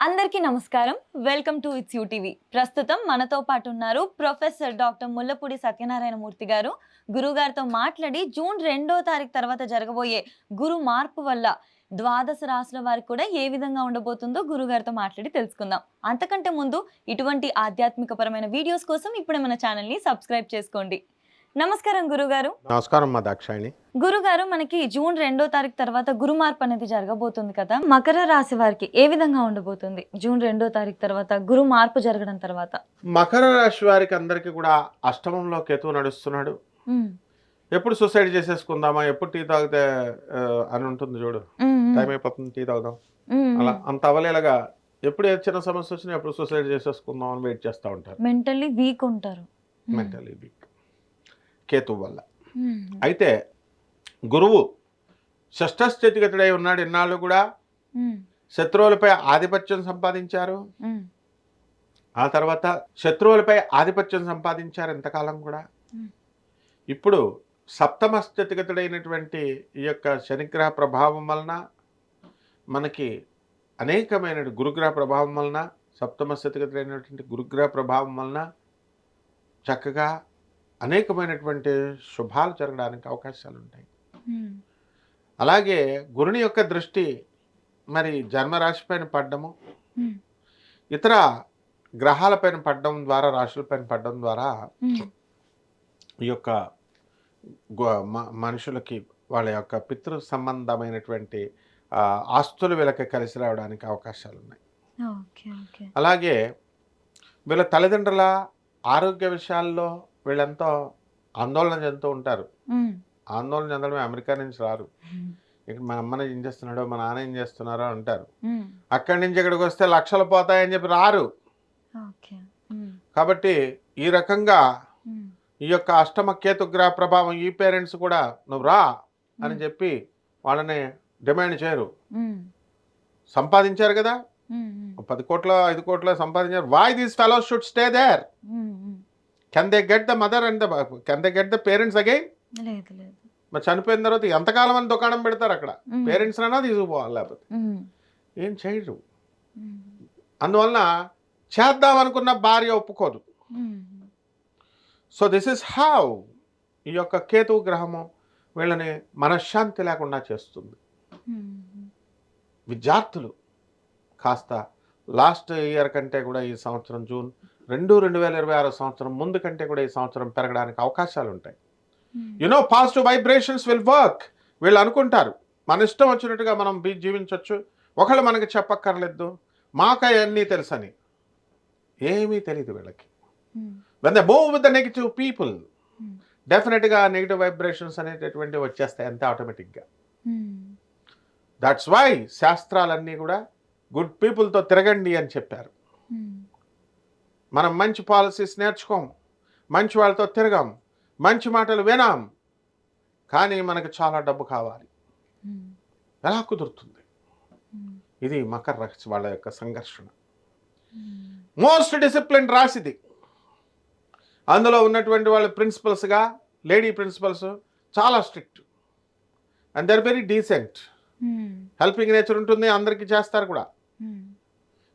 అందరికీ నమస్కారం. Welcome to it's you TV. ప్రస్తుతం మనతో పాటు ఉన్నారు ప్రొఫెసర్ డాక్టర్ ముల్లపూడి సత్యనారాయణ మూర్తి గారు. గురుగారితో మాట్లాడి జూన్ 2వ తారీఖు తర్వాత జరగబోయే గురు మార్పు వల్ల ద్వాదశ రాశుల వారికి కూడా ఏ విధంగా ఉండబోతుందో గురుగారితో మాట్లాడి తెలుసుకుందాం. అంతకంటే ముందు ఇటువంటి ఆధ్యాత్మికపరమైన వీడియోస్ కోసం ఇప్పుడే మన ఛానల్‌ని సబ్స్క్రైబ్ చేసుకోండి. నమస్కారం గురుగారు. నమస్కారం మా దాక్షాయిని. గురుగారు, మనకి జూన్ 2వ తారీఖు తర్వాత గురు మార్పు అనేది జరగబోతుంది కదా. మకర రాశి వారికి ఏ విధంగా ఉండబోతుంది జూన్ 2వ తారీఖు తర్వాత గురు మార్పు జరగడం తర్వాత? మకర రాశి వారికి అందరికీ కూడా అష్టమంలో కేతువు నడుస్తున్నాడు. ఎప్పుడు సూసైడ్ చేసేసుకుందామా, ఎప్పుడు టీ తాగితే అని ఉంటుంది చూడు, టైం అయిపోతుంది టీ తాగుదాం, అలా అంత అవలేలగా ఎప్పుడు ఏ చిన్న సమస్య వచ్చినా ఎప్పుడు సూసైడ్ చేసేసుకుందాం అని వెయిట్ చేస్తూ ఉంటారు. మెంటల్లీ వీక్ ఉంటారు. మెంటలీ వీక్ కేతువు వల్ల. అయితే గురువు షష్ఠ స్థితిగతుడై ఉన్నాడు. ఇన్నాళ్ళు కూడా శత్రువులపై ఆధిపత్యం సంపాదించారు. ఆ తర్వాత శత్రువులపై ఆధిపత్యం సంపాదించారు ఇంతకాలం కూడా. ఇప్పుడు సప్తమ స్థితిగతుడైనటువంటి ఈ యొక్క శనిగ్రహ ప్రభావం వలన, మనకి అనేకమైన గురుగ్రహ ప్రభావం వలన, సప్తమ స్థితిగతుడైనటువంటి గురుగ్రహ ప్రభావం వలన చక్కగా అనేకమైనటువంటి శుభాలు జరగడానికి అవకాశాలు ఉంటాయి. అలాగే గురుని యొక్క దృష్టి మరి జన్మరాశి పైన పడ్డము, ఇతర గ్రహాలపైన పడ్డం ద్వారా, రాశులపైన పడ్డం ద్వారా ఈ యొక్క మనుషులకి వాళ్ళ యొక్క పితృ సంబంధమైనటువంటి ఆస్తులు వీళ్ళకి కలిసి రావడానికి అవకాశాలు ఉన్నాయి. అలాగే వీళ్ళ తల్లిదండ్రుల ఆరోగ్య విషయాల్లో వీళ్ళంతా ఆందోళన చెందుతూ ఉంటారు. ఆందోళన చెందడమే, అమెరికా నుంచి రారు. ఇక్కడ మా అమ్మని ఏం చేస్తున్నాడో, మా నాన్న ఏం చేస్తున్నారో అంటారు. అక్కడి నుంచి ఇక్కడికి వస్తే లక్షలు పోతాయని చెప్పి రారు. కాబట్టి ఈ రకంగా ఈ యొక్క అష్టమ కేతుగ్రహ ప్రభావం, ఈ పేరెంట్స్ కూడా నువ్వు రా అని చెప్పి వాళ్ళని డిమాండ్ చేయరు. సంపాదించారు కదా, 10 కోట్ల 5 కోట్ల సంపాదించారు. Why these fellows should stay there? Can they get the mother and can they get the parents again? మరి చనిపోయిన తర్వాత ఎంతకాలం అని దుకాణం పెడతారు అక్కడ? పేరెంట్స్ అయినా తీసుకుపోవాలి, లేకపోతే ఏం చేయరు. అందువలన చేద్దామనుకున్న భార్య ఒప్పుకోదు. సో దిస్ ఇస్ హౌ ఈ యొక్క కేతు గ్రహము వీళ్ళని మనశ్శాంతి లేకుండా చేస్తుంది. విద్యార్థులు కాస్త లాస్ట్ ఇయర్ కంటే కూడా ఈ సంవత్సరం జూన్ 2026 సంవత్సరం ముందు కంటే కూడా ఈ సంవత్సరం పెరగడానికి అవకాశాలు ఉంటాయి. Positive vibrations will work. వీళ్ళు అనుకుంటారు మన ఇష్టం వచ్చినట్టుగా మనం జీవించవచ్చు, ఒకళ్ళు మనకి చెప్పక్కర్లేదు, మాకు అవన్నీ తెలుసని. ఏమీ తెలియదు వీళ్ళకి. When they move with the negative people, డెఫినెట్గా నెగిటివ్ వైబ్రేషన్స్ అనేటటువంటివి వచ్చేస్తాయి అంతే ఆటోమేటిక్గా. దట్స్ వై శాస్త్రాలన్నీ కూడా గుడ్ పీపుల్తో తిరగండి అని చెప్పారు. మనం మంచి పాలసీస్ నేర్చుకోం, మంచి వాళ్ళతో తిరగాం, మంచి మాటలు వినాం, కానీ మనకు చాలా డబ్బు కావాలి. ఎలా కుదురుతుంది? ఇది మకర రాశి వాళ్ళ యొక్క సంఘర్షణ. మోస్ట్ డిసిప్లిన్ రాశిది. అందులో ఉన్నటువంటి వాళ్ళు ప్రిన్సిపల్స్గా, లేడీ ప్రిన్సిపల్స్ చాలా strict and they are very decent. Helping nature ఉంటుంది, అందరికీ చేస్తారు కూడా.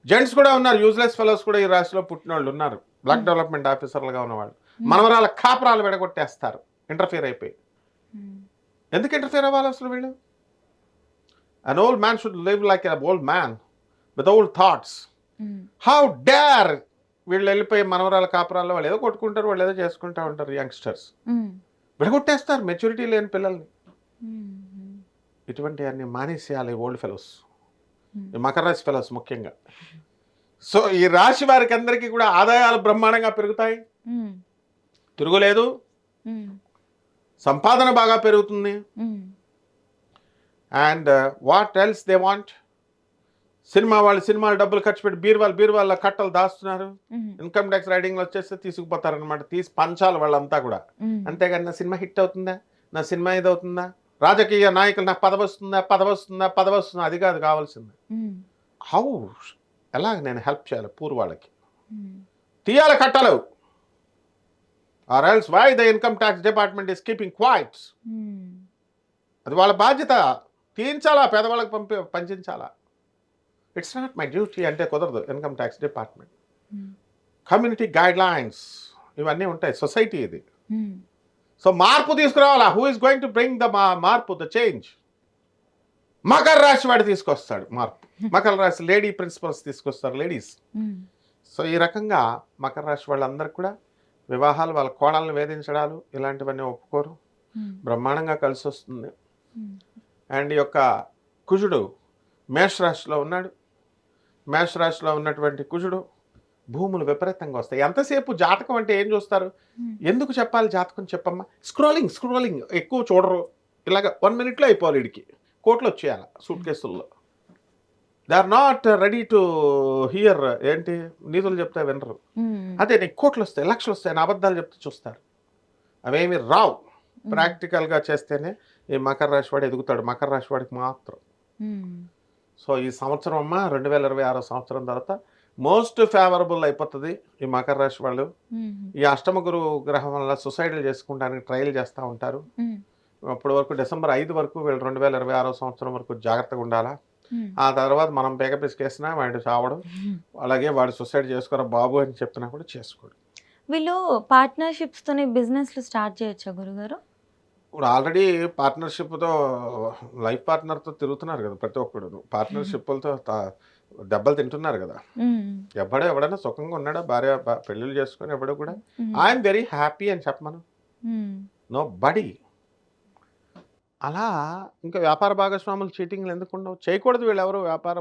జెంట్స్ కూడా ఉన్నారు, యూజ్లెస్ ఫెలోస్ కూడా ఈ రాశిలో పుట్టిన వాళ్ళు ఉన్నారు. బ్లాక్ డెవలప్మెంట్ ఆఫీసర్లుగా ఉన్నవాళ్ళు మనవరాల కాపురాలు విడగొట్టేస్తారు ఇంటర్ఫియర్ అయిపోయి. ఎందుకు ఇంటర్ఫియర్ అవ్వాలి అసలు వీళ్ళు? An old man should live like a old man with old thoughts. How dare వీళ్ళు వెళ్ళిపోయి మనవరాల కాపురాల్లో వాళ్ళు ఏదో కొట్టుకుంటారు, వాళ్ళు ఏదో చేసుకుంటూ ఉంటారు. యంగ్స్టర్స్ విడగొట్టేస్తారు మెచ్యూరిటీ లేని పిల్లల్ని. ఇటువంటి అన్ని మానేసేయాలి ఓల్డ్ ఫెలోస్, మకర రాశి ఫెలోస్ ముఖ్యంగా. సో ఈ రాశి వారికి అందరికీ కూడా ఆదాయాలు బ్రహ్మాండంగా పెరుగుతాయి, తిరుగులేదు. సంపాదన బాగా పెరుగుతుంది. And what else they want? వాళ్ళు సినిమాలు డబ్బులు ఖర్చు పెట్టి బీరువాళ్ళ కట్టలు దాస్తున్నారు. ఇన్కమ్ ట్యాక్స్ రైడింగ్లో వచ్చేస్తే తీసుకుపోతారనమాట, తీసి పంచాలి వాళ్ళంతా కూడా. అంతేగాని నా సినిమా హిట్ అవుతుందా, నా సినిమా ఇది అవుతుందా, రాజకీయ నాయకులు నాకు పదవస్తుందా, అది కాదు కావాల్సింది. హౌ, ఎలా నేను హెల్ప్ చేయాలి పూర్ వాళ్ళకి, తీయాలి కట్టలు. Or else why the income tax department is keeping quiet? అది వాళ్ళ బాధ్యత. తీయించాలా, పేదవాళ్ళకి పంపించాలా. ఇట్స్ నాట్ మై డ్యూటీ అంటే కుదరదు. Income tax department, community guidelines ఇవన్నీ ఉంటాయి. సొసైటీ ఇది. సో మార్పు తీసుకురావాలా? Who is going to bring the మార్పు, ద చేంజ్? మకర రాశి వాడు తీసుకొస్తాడు మార్పు. మకర రాశి లేడీ ప్రిన్సిపల్స్ తీసుకొస్తారు, లేడీస్. సో ఈ రకంగా మకర రాశి వాళ్ళందరికీ కూడా వివాహాలు, వాళ్ళ కోడళ్ళని వేధించడాలు ఇలాంటివన్నీ ఒప్పుకోరు. బ్రహ్మాండంగా కలిసి వస్తుంది. అండ్ ఈ యొక్క కుజుడు మేషరాశిలో ఉన్నాడు. మేషరాశిలో ఉన్నటువంటి కుజుడు భూములు విపరీతంగా వస్తాయి. ఎంతసేపు జాతకం అంటే ఏం చూస్తారు? ఎందుకు చెప్పాలి జాతకం చెప్పమ్మా? స్క్రోలింగ్ ఎక్కువ చూడరు. ఇలాగ 1 minute అయిపోవాలి. వీడికి కోట్లు వచ్చేయాలి సూట్ కేసుల్లో. They are not ready to hear. ఏంటి నీతులు చెప్తే వినరు. అదే నీకు కోట్లు వస్తాయి, లక్షలు వస్తాయి అని అబద్ధాలు చెప్తే చూస్తారు. అవేమి రావు. ప్రాక్టికల్గా చేస్తేనే ఈ మకర రాశి వాడు ఎదుగుతాడు. మకర రాశి వాడికి మాత్రం. సో ఈ సంవత్సరం అమ్మ 2026 సంవత్సరం తర్వాత మోస్ట్ ఫేవరబుల్ అయిపోతుంది ఈ మకర రాశి వాళ్ళు. ఈ అష్టమ గురు గ్రహం వల్ల సూసైడ్లు చేసుకోవడానికి ట్రయల్ చేస్తూ ఉంటారు. అప్పటి వరకు December 5 వరకు వీళ్ళు 2026 సంవత్సరం వరకు జాగ్రత్తగా ఉండాలా. ఆ తర్వాత మనం పేక పిసికేసినా వాడి చావడం, అలాగే వాడు సూసైడ్ చేసుకోరా బాబు అని చెప్పినా కూడా చేసుకోడు. వీళ్ళు పార్ట్నర్షిప్స్తోనే బిజినెస్లు స్టార్ట్ చేయొచ్చా గురుగారు? ఇప్పుడు ఆల్రెడీ పార్ట్నర్షిప్తో లైఫ్ పార్ట్నర్తో తిరుగుతున్నారు కదా ప్రతి ఒక్కడు. పార్ట్నర్షిప్లతో దెబ్బలు తింటున్నారు కదా. ఎవడైనా సుఖంగా ఉన్నాడా? భార్య పెళ్ళిళ్ళు చేసుకొని ఎవడో కూడా ఐఎమ్ వెరీ హ్యాపీ అని చెప్పమను. No body. అలా ఇంకా వ్యాపార భాగస్వాములు చీటింగ్లు ఎందుకు ఉండవు? చేయకూడదు వీళ్ళు ఎవరు వ్యాపార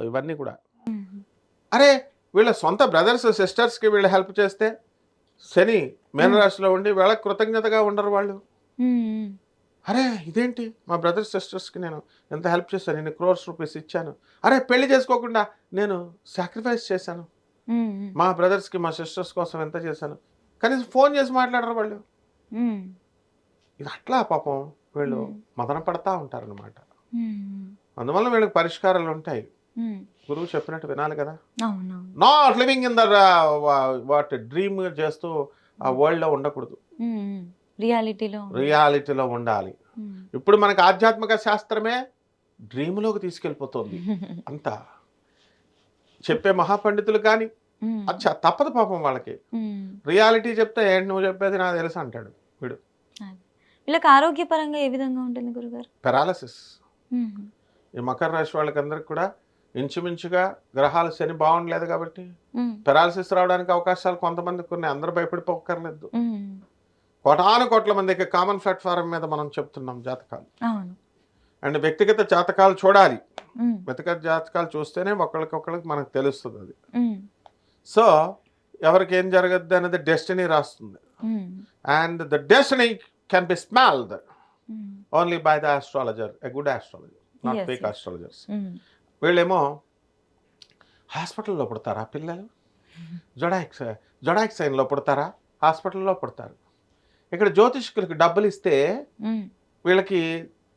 ఇవన్నీ కూడా. అరే వీళ్ళ సొంత బ్రదర్స్ సిస్టర్స్కి వీళ్ళు హెల్ప్ చేస్తే శని మీనరాశిలో ఉండి వీళ్ళకి కృతజ్ఞతగా ఉండరు వాళ్ళు. అరే ఇదేంటి మా బ్రదర్స్ సిస్టర్స్కి నేను ఎంత హెల్ప్ చేశాను, నేను crores rupees ఇచ్చాను. అరే పెళ్లి చేసుకోకుండా నేను సాక్రిఫైస్ చేశాను మా బ్రదర్స్కి, మా సిస్టర్స్ కోసం ఎంత చేశాను. కనీసం ఫోన్ చేసి మాట్లాడరు వాళ్ళు. ఇది అట్లా పాపం వీళ్ళు మదన పడతా ఉంటారనమాట. అందువల్ల వీళ్ళకి పరిష్కారాలు ఉంటాయి. గురువు చెప్పినట్టు వినాలి కదా. Not living in the what dream చేస్తూ ఆ వరల్డ్లో ఉండకూడదు. రియాలిటీలో ఉండాలి. ఇప్పుడు మనకు ఆధ్యాత్మిక శాస్త్రమే డ్రీమ్లోకి తీసుకెళ్ళిపోతుంది. అంతా చెప్పే మహాపండితులు కానీ అచ్చా తప్పదు పాపం వాళ్ళకి. రియాలిటీ చెప్తే ఏంటి నువ్వు చెప్పేది నాకు తెలుసు అంటాడు వీడు. వీళ్ళకి ఆరోగ్యపరంగా ఏ విధంగా ఉంటుంది గురుగారు? పెరాలసిస్. ఈ మకర రాశి వాళ్ళకందరికి కూడా ఇంచుమించుగా గ్రహాలు శని బాగుండలేదు కాబట్టి పెరాలసిస్ రావడానికి అవకాశాలు కొంతమందికి ఉన్నాయి. అందరూ భయపడిపోక్కర్లేదు. కోట్ల మందికి కామన్ ప్లాట్ఫారం మీద మనం చెప్తున్నాం జాతకాలు. అండ్ వ్యక్తిగత జాతకాలు చూడాలి. వ్యక్తిగత జాతకాలు చూస్తేనే ఒకళ్ళకి మనకు తెలుస్తుంది అది. సో ఎవరికి ఏం జరగద్దు అనేది డెస్టినీ రాస్తుంది. And the destiny can be smelled only by the astrologer, a good astrologer, not fake astrologers. వీళ్ళేమో హాస్పిటల్లో పుడతారా పిల్లలు? జొడాక్ సైన్లో పుడతారా? హాస్పిటల్లో పుడతారు. ఇక్కడ జ్యోతిష్కులకి డబ్బులు ఇస్తే వీళ్ళకి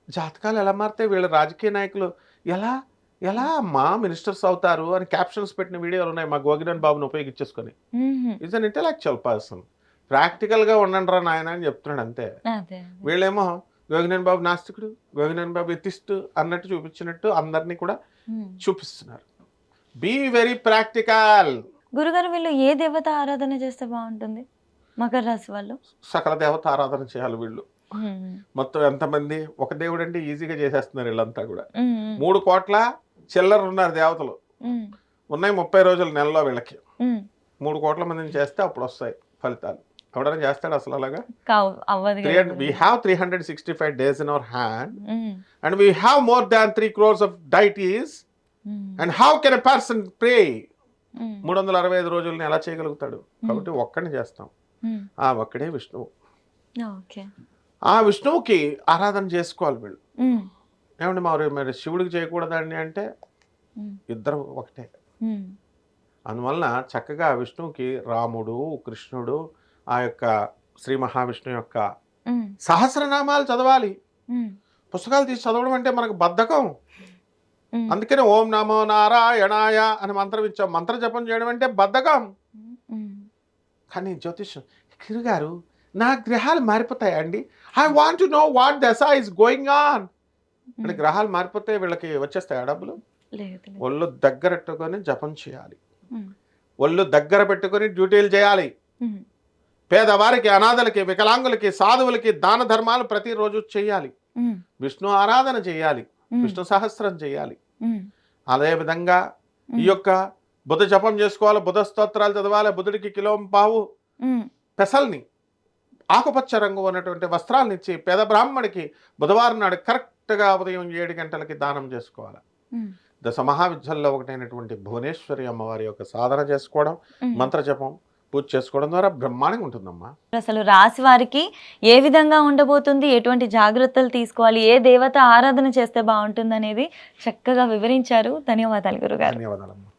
జాతకాలు ఎలా మారితే వీళ్ళ రాజకీయ నాయకులు ఎలా మా మినిస్టర్స్ అవుతారు అని క్యాప్షన్స్ పెట్టిన వీడియోలు ఉన్నాయి మా గోగినేని బాబుని ఉపయోగించేసుకొని. Is an intellectual person. ప్రాక్టికల్గా ఉండండి రా నాయన అని చెప్తున్నాడు అంతే. వీళ్ళేమో గోగినేని బాబు నాస్తికుడు, గోగినేని బాబు ఎథిస్ట్ అన్నట్టు చూపించినట్టు అందరినీ కూడా చూపిస్తున్నారు. Be very practical. గురుగారు వీళ్ళు ఏ దేవత ఆరాధన చేస్తే బాగుంటుంది? మకర రాశి వాళ్ళు సకల దేవత ఆరాధన చేయాలి వీళ్ళు. మొత్తం ఎంతమంది ఒక దేవుడు అంటే ఈజీగా చేసేస్తున్నారు వీళ్ళంతా కూడా. 3 కోట్ల చిల్లర ఉన్నారు దేవతలు. ఉన్నాయి 30 రోజుల నెలలో వీళ్ళకి. 3 కోట్ల మందిని చేస్తే అప్పుడు వస్తాయి ఫలితాలు. ఎవడైనా చేస్తాడు అసలు అలాగా? We have 365 days in our hand and we have more than 3 crores of deities. And how can a person pray? 365 రోజుల్ని ఎలా చేయగలుగుతాడు? కాబట్టి ఒక్కడిని చేస్తాం. ఆ ఒక్కడే విష్ణువు. ఆ విష్ణువుకి ఆరాధన చేసుకోవాలి వీళ్ళు. ఏమండి మరి శివుడికి చేయకూడదండి అంటే ఇద్దరు ఒకటే. అందువలన చక్కగా విష్ణువుకి రాముడు, కృష్ణుడు, ఆ యొక్క శ్రీ మహావిష్ణువు యొక్క సహస్రనామాలు చదవాలి. పుస్తకాలు తీసి చదవడం అంటే మనకు బద్ధకం. అందుకనే ఓం నమో నారాయణాయ అని మంత్రం ఇచ్చాం. మంత్ర జపం చేయడం అంటే బద్ధకం. కానీ జ్యోతిష్యం గురుగారు నా గ్రహాలు మారిపోతాయా అండి? I want to know what దశ ఇస్ గోయింగ్ ఆన్. అంటే గ్రహాలు మారిపోతే వీళ్ళకి వచ్చేస్తాయా డబ్బులు? లేదు. ఒళ్ళు దగ్గరెట్టుకొని జపం చేయాలి, ఉమ్, ఒళ్ళు దగ్గర పెట్టుకొని డ్యూటీలు చేయాలి. ఉమ్, పేదవారికి, అనాథలకి, వికలాంగులకి, సాధువులకి దాన ధర్మాలు ప్రతిరోజు చేయాలి. ఉమ్, విష్ణు ఆరాధన చేయాలి, ఉమ్, విష్ణు సహస్రం చేయాలి. ఉమ్, అదేవిధంగా ఈ యొక్క బుధ జపం చేసుకోవాలి, బుధ స్తోత్రాలు చదవాలి. బుధుడికి కిలోంపావు ఉమ్, పెసల్ని, ఆకుపచ్చ రంగు ఉన్నటువంటి వస్త్రాలను ఇచ్చి పేద బ్రాహ్మడికి బుధవారం నాడు కరెక్ట్గా ఉదయం 7 గంటలకి దానం చేసుకోవాలి. ఉమ్, దశ మహావిద్యల్లో ఒకటైనటువంటి భువనేశ్వరి అమ్మవారి యొక్క సాధన చేసుకోవడం, ఉమ్. మంత్ర జపం, పూజ చేసుకోవడం ద్వారా బ్రహ్మాండంగా ఉంటుందమ్మా. అసలు రాశి వారికి ఏ విధంగా ఉండబోతుంది, ఎటువంటి జాగ్రత్తలు తీసుకోవాలి, ఏ దేవత ఆరాధన చేస్తే బాగుంటుంది అనేది చక్కగా వివరించారు. ధన్యవాదాలు గురుగారు. ధన్యవాదాలమ్మా.